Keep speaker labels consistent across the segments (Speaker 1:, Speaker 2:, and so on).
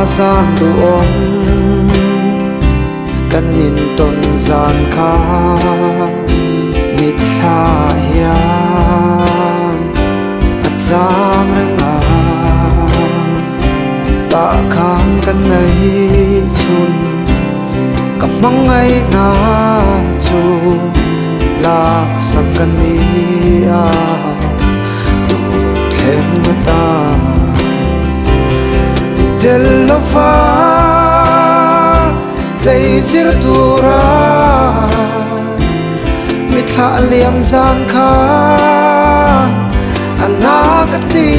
Speaker 1: gian tu om kan in ton gian kha mit tha hian a chang renga ta khang kan nei chun ka mangai na chu la sakan ni a tu thleng ta del fa lei zir tura mi tha liam zan kha anagati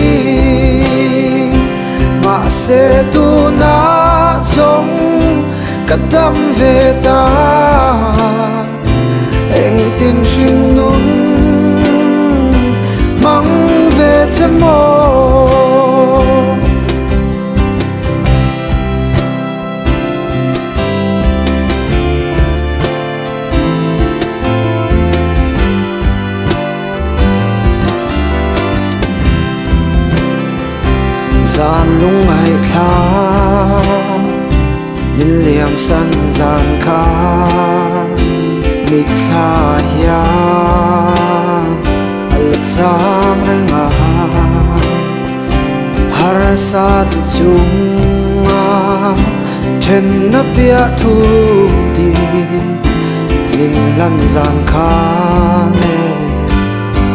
Speaker 1: ma se tu na song kadam ve ta eng tin shin nun mang ve chemo gian lung ai tha min liam san gian kha mi tha hian al cham renga har sa tu chunga then na pia thu di min lan gian kha ne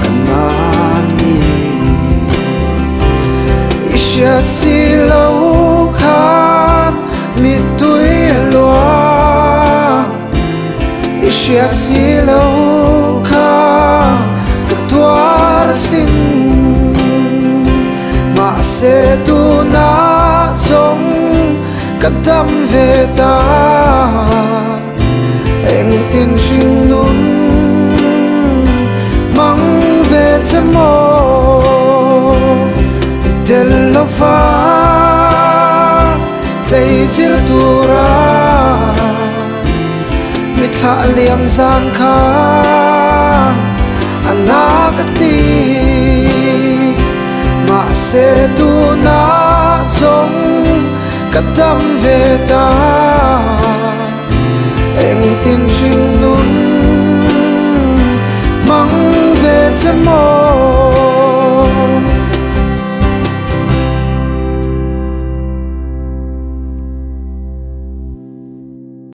Speaker 1: kanani Isha si lâu khát mi tuổi loa Isha si lâu khát các tua xin mà sẽ tu na sống các tâm về ta em tin xin nun mang về chấm mô del fa lei zir tura mi tha liam zan kha anagati ma se tu na song kadam ve ta eng tin shin nun